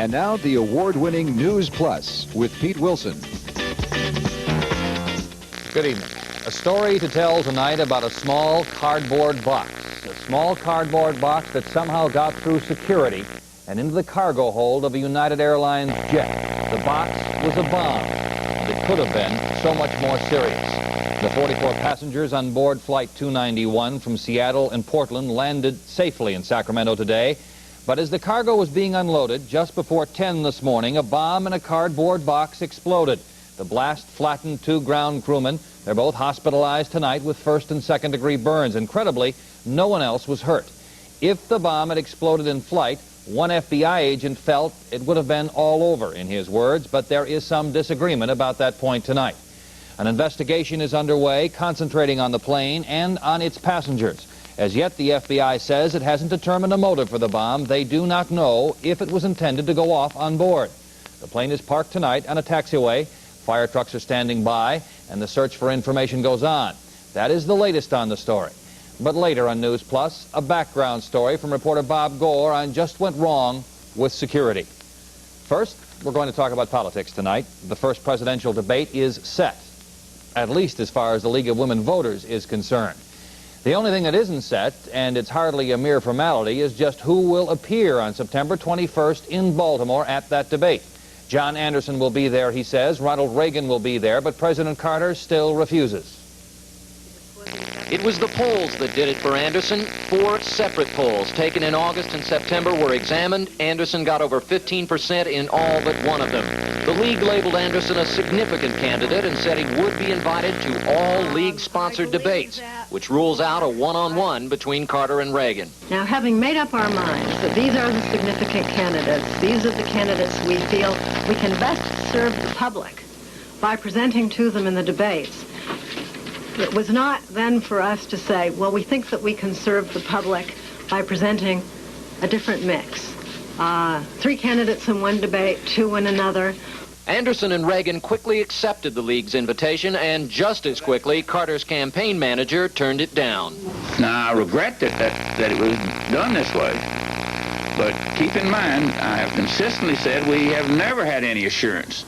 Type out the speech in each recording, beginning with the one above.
And now the award-winning News Plus with Pete Wilson. Good evening. A story to tell tonight about a small cardboard box. A small cardboard box that somehow got through security and into the cargo hold of a United Airlines jet. The box was a bomb, and it could have been so much more serious. The 44 passengers on board Flight 291 from Seattle and Portland landed safely in Sacramento today. But as the cargo was being unloaded, just before 10 this morning, a bomb in a cardboard box exploded. The blast flattened 2 ground crewmen. They're both hospitalized tonight with first and second degree burns. Incredibly, no one else was hurt. If the bomb had exploded in flight, one FBI agent felt it would have been all over, in his words, but there is some disagreement about that point tonight. An investigation is underway, concentrating on the plane and on its passengers. As yet, the FBI says it hasn't determined a motive for the bomb. They do not know if it was intended to go off on board. The plane is parked tonight on a taxiway. Fire trucks are standing by, and the search for information goes on. That is the latest on the story. But later on News Plus, a background story from reporter Bob Gore on just went wrong with security. First, we're going to talk about politics tonight. The first presidential debate is set, at least as far as the League of Women Voters is concerned. The only thing that isn't set, and it's hardly a mere formality, is just who will appear on September 21st in Baltimore at that debate. John Anderson will be there, he says. Ronald Reagan will be there, but President Carter still refuses. It was the polls that did it for Anderson. 4 separate polls taken in August and September were examined. Anderson got over 15% in all but one of them. The league labeled Anderson a significant candidate and said he would be invited to all league-sponsored debates, which rules out a one-on-one between Carter and Reagan. Now, having made up our minds that these are the significant candidates, these are the candidates we feel we can best serve the public by presenting to them in the debates, it was not then for us to say, well, we think that we can serve the public by presenting a different mix. 3 candidates in one debate, 2 in another. Anderson and Reagan quickly accepted the league's invitation, and just as quickly, Carter's campaign manager turned it down. Now, I regret that it was done this way. But keep in mind, I have consistently said we have never had any assurance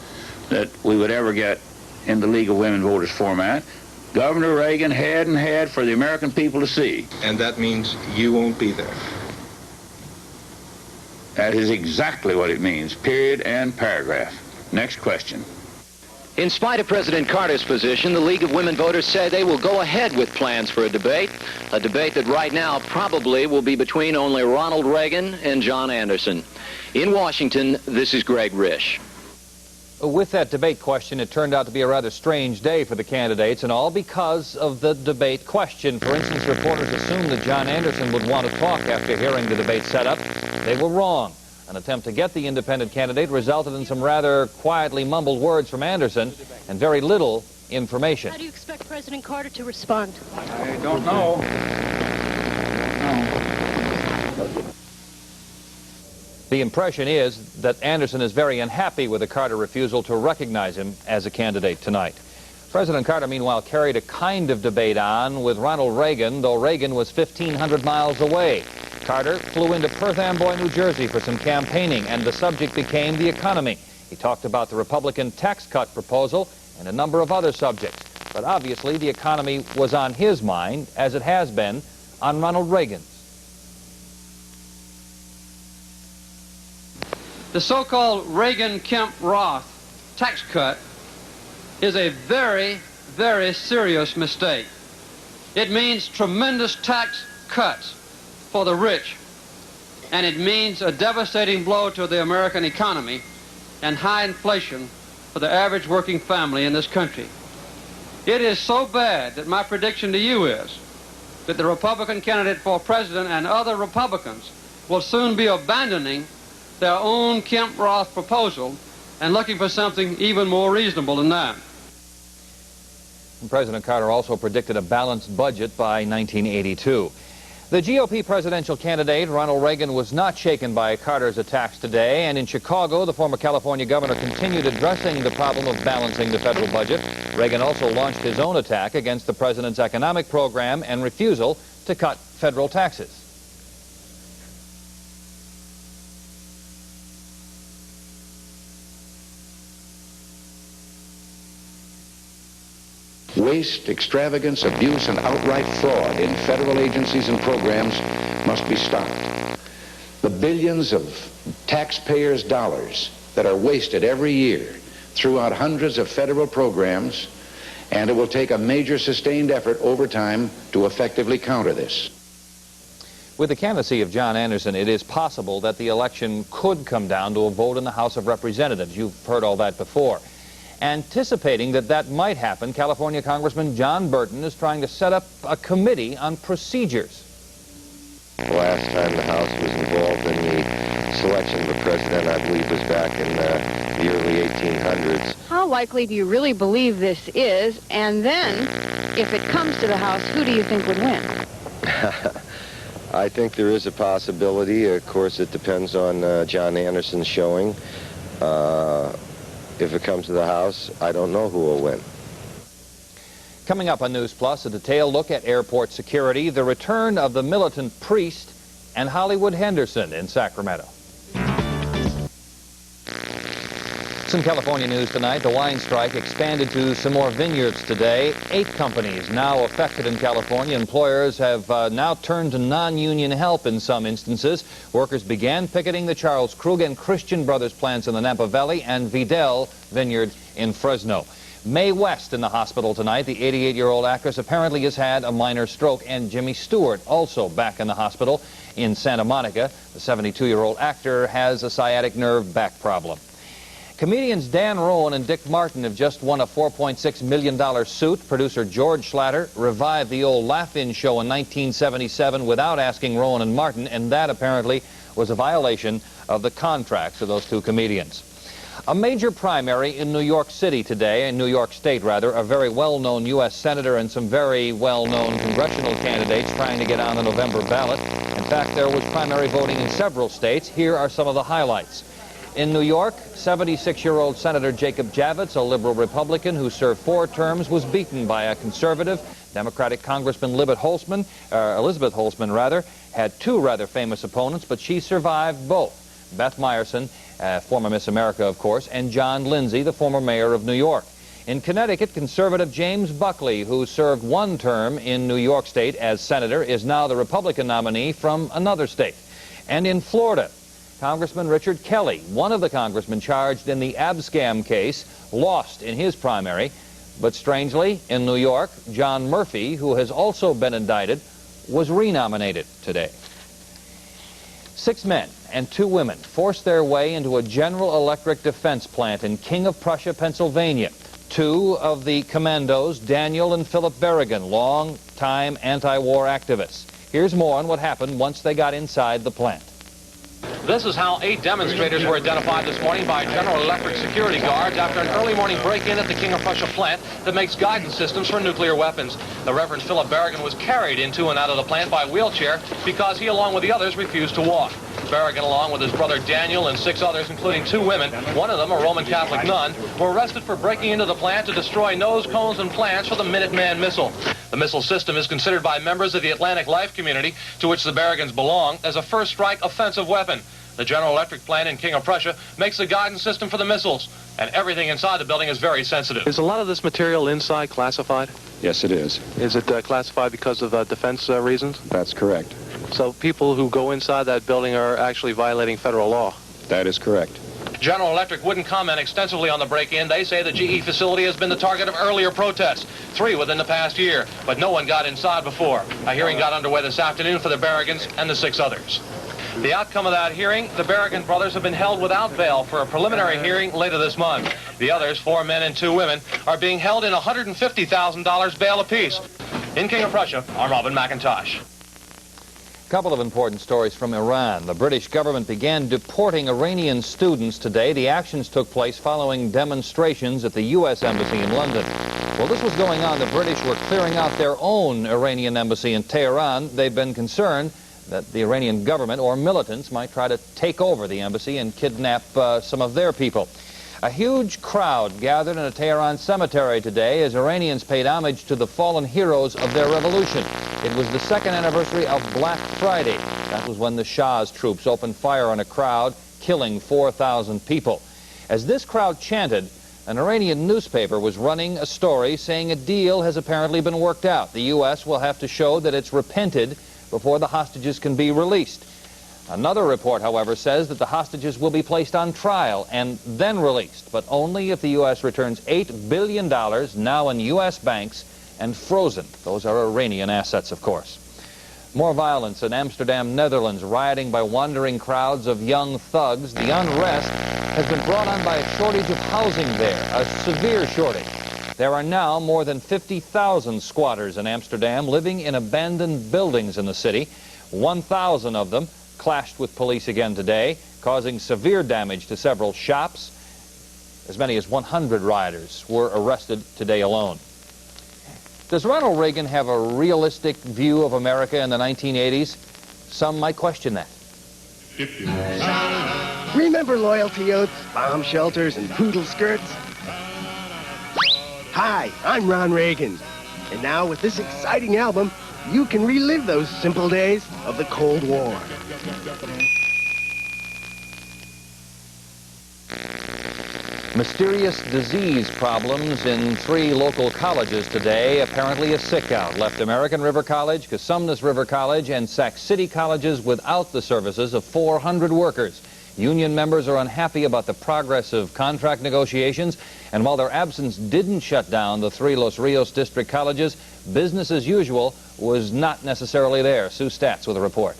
that we would ever get in the League of Women Voters format. Governor Reagan had for the American people to see. And that means you won't be there. That is exactly what it means, period and paragraph. Next question. In spite of President Carter's position, the League of Women Voters say they will go ahead with plans for a debate that right now probably will be between only Ronald Reagan and John Anderson. In Washington, this is Greg Risch. With that debate question, it turned out to be a rather strange day for the candidates, and all because of the debate question. For instance, reporters assumed that John Anderson would want to talk after hearing the debate setup. They were wrong. An attempt to get the independent candidate resulted in some rather quietly mumbled words from Anderson and very little information. How do you expect President Carter to respond? I don't know. The impression is that Anderson is very unhappy with the Carter refusal to recognize him as a candidate tonight. President Carter, meanwhile, carried a kind of debate on with Ronald Reagan, though Reagan was 1,500 miles away. Carter flew into Perth Amboy, New Jersey for some campaigning, and the subject became the economy. He talked about the Republican tax cut proposal and a number of other subjects. But obviously, the economy was on his mind, as it has been on Ronald Reagan's. The so-called Reagan-Kemp-Roth tax cut is a very, very serious mistake. It means tremendous tax cuts for the rich, and it means a devastating blow to the American economy and high inflation for the average working family in this country. It is so bad that my prediction to you is that the Republican candidate for president and other Republicans will soon be abandoning their own Kemp-Roth proposal and looking for something even more reasonable than that. And President Carter also predicted a balanced budget by 1982. The GOP presidential candidate, Ronald Reagan, was not shaken by Carter's attacks today, and in Chicago, the former California governor continued addressing the problem of balancing the federal budget. Reagan also launched his own attack against the president's economic program and refusal to cut federal taxes. Waste, extravagance, abuse, and outright fraud in federal agencies and programs must be stopped. The billions of taxpayers' dollars that are wasted every year throughout hundreds of federal programs, and it will take a major sustained effort over time to effectively counter this. With the candidacy of John Anderson, it is possible that the election could come down to a vote in the House of Representatives. You've heard all that before. Anticipating that that might happen, California Congressman John Burton is trying to set up a committee on procedures. The last time the House was involved in the selection of the president, I believe, was back in the early 1800s. How likely do you really believe this is? And then, if it comes to the House, who do you think would win? I think there is a possibility. Of course, it depends on John Anderson's showing. If it comes to the House, I don't know who will win. Coming up on News Plus, a detailed look at airport security, the return of the militant priest, and Hollywood Henderson in Sacramento. Some California news tonight. The wine strike expanded to some more vineyards today. 8 companies now affected in California. Employers have now turned to non-union help in some instances. Workers began picketing the Charles Krug and Christian Brothers plants in the Napa Valley and Vidal Vineyard in Fresno. Mae West in the hospital tonight. The 88-year-old actress apparently has had a minor stroke. And Jimmy Stewart also back in the hospital in Santa Monica. The 72-year-old actor has a sciatic nerve back problem. Comedians Dan Rowan and Dick Martin have just won a $4.6 million suit. Producer George Schlatter revived the old Laugh-In show in 1977 without asking Rowan and Martin, and that apparently was a violation of the contracts of those two comedians. A major primary in New York City today, in New York State rather, a very well-known U.S. senator and some very well-known congressional candidates trying to get on the November ballot. In fact, there was primary voting in several states. Here are some of the highlights. In New York, 76-year-old Senator Jacob Javits, a liberal Republican who served 4 terms, was beaten by a conservative. Democratic Congressman Elizabeth Holtzman, had 2 rather famous opponents, but she survived both. Beth Meyerson, former Miss America, of course, and John Lindsay, the former mayor of New York. In Connecticut, conservative James Buckley, who served 1 term in New York State as senator, is now the Republican nominee from another state. And in Florida, Congressman Richard Kelly, one of the congressmen charged in the Abscam case, lost in his primary. But strangely, in New York, John Murphy, who has also been indicted, was renominated today. 6 men and 2 women forced their way into a General Electric defense plant in King of Prussia, Pennsylvania. 2 of the commandos, Daniel and Philip Berrigan, long-time anti-war activists. Here's more on what happened once they got inside the plant. This is how 8 demonstrators were identified this morning by General Electric security guards after an early morning break-in at the King of Prussia plant that makes guidance systems for nuclear weapons. The Reverend Philip Berrigan was carried into and out of the plant by wheelchair because he, along with the others, refused to walk. Berrigan, along with his brother Daniel and 6 others, including 2 women, one of them a Roman Catholic nun, were arrested for breaking into the plant to destroy nose cones and plants for the Minuteman missile. The missile system is considered by members of the Atlantic Life community, to which the Berrigans belong, as a first-strike offensive weapon. The General Electric plant in King of Prussia makes the guidance system for the missiles, and everything inside the building is very sensitive. Is a lot of this material inside classified? Yes, it is. Is it classified because of defense reasons? That's correct. So people who go inside that building are actually violating federal law? That is correct. General Electric wouldn't comment extensively on the break-in. They say the GE facility has been the target of earlier protests, 3 within the past year, but no one got inside before. A hearing got underway this afternoon for the Berrigans and the 6 others. The outcome of that hearing, the Berrigan brothers have been held without bail for a preliminary hearing later this month. The others, 4 men and 2 women, are being held in $150,000 bail apiece. In King of Prussia, I'm Robin Mackintosh. A couple of important stories from Iran. The British government began deporting Iranian students today. The actions took place following demonstrations at the U.S. Embassy in London. While this was going on, the British were clearing out their own Iranian embassy in Tehran. They've been concerned that the Iranian government or militants might try to take over the embassy and kidnap some of their people. A huge crowd gathered in a Tehran cemetery today as Iranians paid homage to the fallen heroes of their revolution. It was the 2nd anniversary of Black Friday. That was when the Shah's troops opened fire on a crowd, killing 4,000 people. As this crowd chanted, An Iranian newspaper was running a story saying a deal has apparently been worked out. The U.S. will have to show that it's repented before the hostages can be released. Another report, however, says that the hostages will be placed on trial and then released, but only if the U.S. returns $8 billion now in U.S. banks and frozen. Those are Iranian assets, of course. More violence in Amsterdam, Netherlands, rioting by wandering crowds of young thugs. The unrest has been brought on by a shortage of housing there, a severe shortage. There are now more than 50,000 squatters in Amsterdam living in abandoned buildings in the city. 1,000 of them clashed with police again today, causing severe damage to several shops. As many as 100 rioters were arrested today alone. Does Ronald Reagan have a realistic view of America in the 1980s? Some might question that. Remember loyalty oaths, bomb shelters, and poodle skirts? Hi, I'm Ron Reagan. And now with this exciting album, you can relive those simple days of the Cold War. Mysterious disease problems in 3 local colleges today. Apparently a sick-out left American River College, Cosumnes River College, and Sac City colleges without the services of 400 workers. Union members are unhappy about the progress of contract negotiations, and while their absence didn't shut down the 3 Los Rios district colleges, business as usual was not necessarily there. Sue Statz with a report.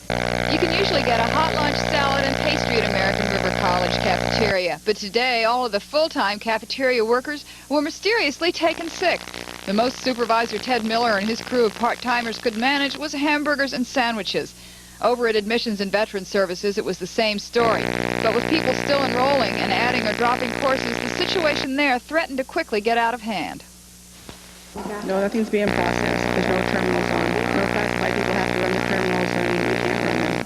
You can usually get a hot lunch, salad, and pastry at American River College cafeteria. But today, all of the full-time cafeteria workers were mysteriously taken sick. The most Supervisor Ted Miller and his crew of part-timers could manage was hamburgers and sandwiches. Over at Admissions and Veterans Services, it was the same story. But with people still enrolling and adding or dropping courses, the situation there threatened to quickly get out of hand. No, nothing's being processed. There's no terminals on. No classified people have to run the terminals, and we can't run them.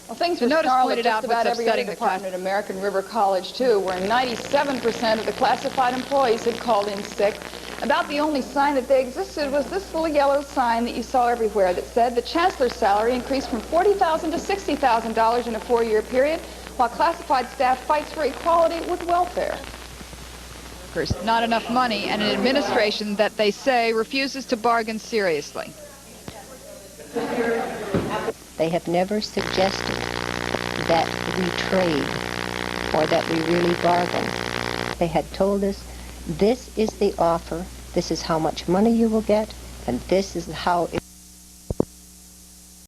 Well, things were scarlet just about every other department at American River College, too, where 97% of the classified employees had called in sick. About the only sign that they existed was this little yellow sign that you saw everywhere that said the chancellor's salary increased from $40,000 to $60,000 in a 4-year period, while classified staff fights for equality with welfare. Not enough money, and an administration that they say refuses to bargain seriously. They have never suggested that we trade or that we really bargain. They had told us, this is the offer, this is how much money you will get, and this is how it